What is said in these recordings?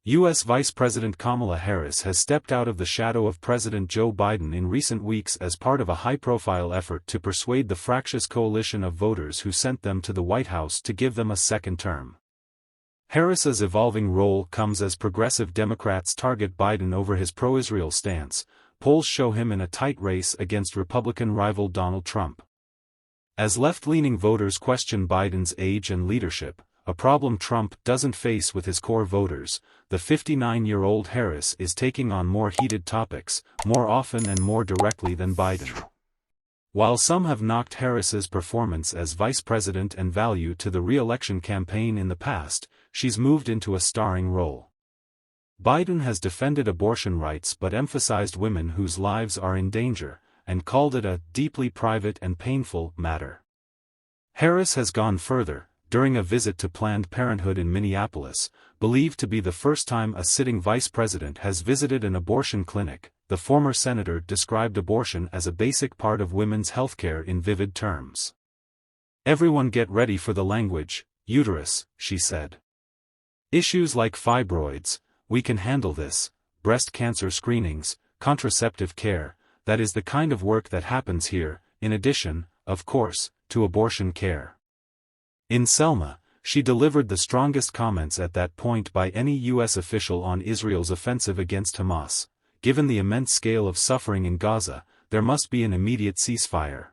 U.S. Vice President Kamala Harris has stepped out of the shadow of President Joe Biden in recent weeks as part of a high-profile effort to persuade the fractious coalition of voters who sent them to the White House to give them a second term. Harris's evolving role comes as progressive Democrats target Biden over his pro-Israel stance. Polls show him in a tight race against Republican rival Donald Trump. As left-leaning voters question Biden's age and leadership, a problem Trump doesn't face with his core voters, the 59-year-old Harris is taking on more heated topics, more often and more directly than Biden. While some have knocked Harris's performance as vice president and value to the re-election campaign in the past, she's moved into a starring role. Biden has defended abortion rights but emphasized women whose lives are in danger, and called it a deeply private and painful matter. Harris has gone further. During a visit to Planned Parenthood in Minneapolis, believed to be the first time a sitting vice president has visited an abortion clinic, the former senator described abortion as a basic part of women's healthcare in vivid terms. "Everyone get ready for the language, uterus," she said. "Issues like fibroids, we can handle this, breast cancer screenings, contraceptive care, that is the kind of work that happens here, in addition, of course, to abortion care." In Selma, she delivered the strongest comments at that point by any U.S. official on Israel's offensive against Hamas. "Given the immense scale of suffering in Gaza, there must be an immediate ceasefire."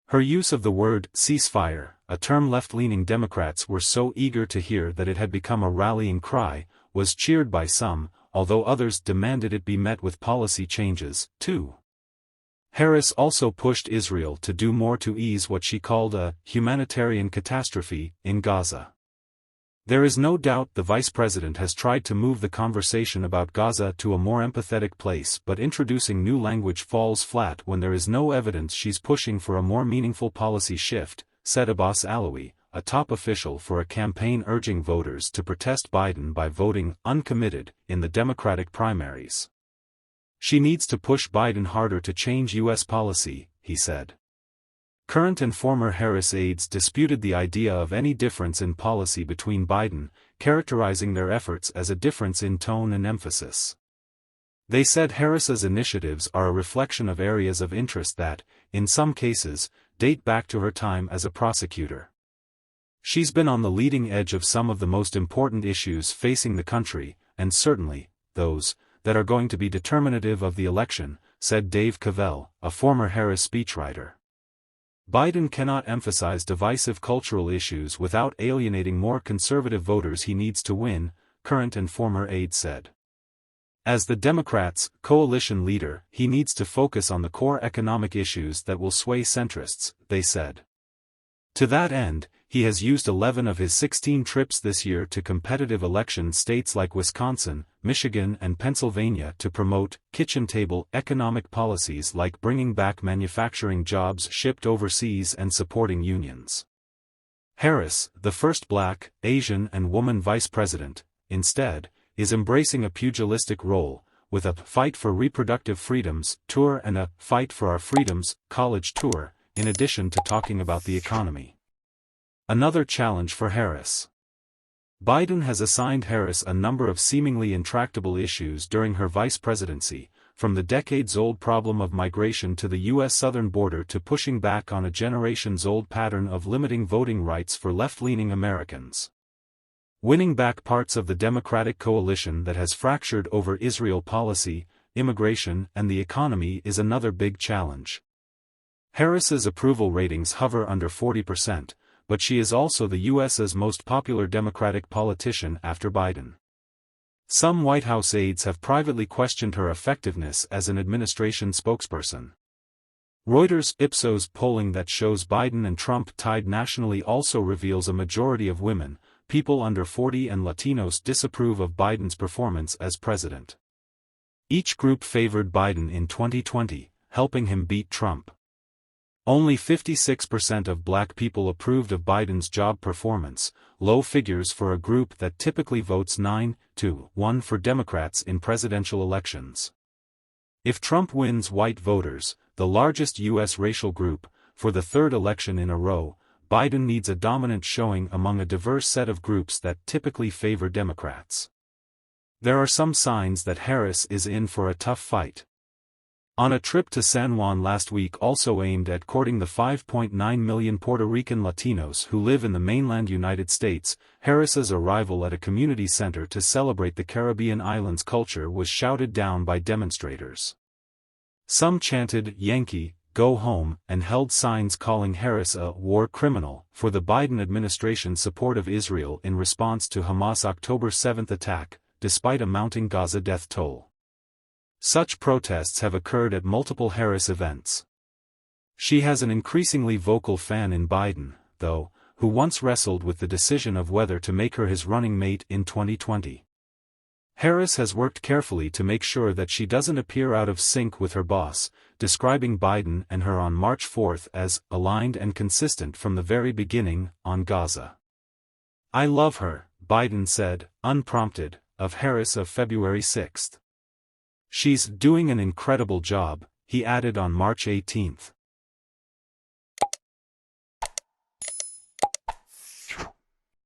Her use of the word ceasefire, a term left-leaning Democrats were so eager to hear that it had become a rallying cry, was cheered by some, although others demanded it be met with policy changes, too. Harris also pushed Israel to do more to ease what she called a humanitarian catastrophe in Gaza. There is no doubt the vice president has tried to move the conversation about Gaza to a more empathetic place, but introducing new language falls flat when there is no evidence she's pushing for a more meaningful policy shift, said Abbas Alawi, a top official for a campaign urging voters to protest Biden by voting uncommitted in the Democratic primaries. "She needs to push Biden harder to change U.S. policy," he said. Current and former Harris aides disputed the idea of any difference in policy between Biden, characterizing their efforts as a difference in tone and emphasis. They said Harris's initiatives are a reflection of areas of interest that, in some cases, date back to her time as a prosecutor. "She's been on the leading edge of some of the most important issues facing the country, and certainly, those that are going to be determinative of the election," said Dave Cavell, a former Harris speechwriter. Biden cannot emphasize divisive cultural issues without alienating more conservative voters he needs to win, current and former aides said. As the Democrats' coalition leader, he needs to focus on the core economic issues that will sway centrists, they said. To that end, he has used 11 of his 16 trips this year to competitive election states like Wisconsin, Michigan and Pennsylvania to promote kitchen-table economic policies like bringing back manufacturing jobs shipped overseas and supporting unions. Harris, the first Black, Asian and woman vice president, instead, is embracing a pugilistic role, with a Fight for Reproductive Freedoms tour and a Fight for Our Freedoms college tour, in addition to talking about the economy. Another challenge for Harris. Biden has assigned Harris a number of seemingly intractable issues during her vice presidency, from the decades-old problem of migration to the U.S. southern border to pushing back on a generations-old pattern of limiting voting rights for left-leaning Americans. Winning back parts of the Democratic coalition that has fractured over Israel policy, immigration and the economy is another big challenge. Harris's approval ratings hover under 40%. But she is also the U.S.'s most popular Democratic politician after Biden. Some White House aides have privately questioned her effectiveness as an administration spokesperson. Reuters' Ipsos polling that shows Biden and Trump tied nationally also reveals a majority of women, people under 40 and Latinos disapprove of Biden's performance as president. Each group favored Biden in 2020, helping him beat Trump. Only 56% of Black people approved of Biden's job performance, low figures for a group that typically votes 9-1 for Democrats in presidential elections. If Trump wins white voters, the largest U.S. racial group, for the third election in a row, Biden needs a dominant showing among a diverse set of groups that typically favor Democrats. There are some signs that Harris is in for a tough fight. On a trip to San Juan last week also aimed at courting the 5.9 million Puerto Rican Latinos who live in the mainland United States, Harris's arrival at a community center to celebrate the Caribbean islands' culture was shouted down by demonstrators. Some chanted, "Yankee, go home," and held signs calling Harris a war criminal for the Biden administration's support of Israel in response to Hamas' October 7 attack, despite a mounting Gaza death toll. Such protests have occurred at multiple Harris events. She has an increasingly vocal fan in Biden, though, who once wrestled with the decision of whether to make her his running mate in 2020. Harris has worked carefully to make sure that she doesn't appear out of sync with her boss, describing Biden and her on March 4 as aligned and consistent from the very beginning on Gaza. "I love her," Biden said, unprompted, of Harris of February 6. "She's doing an incredible job," he added on March 18.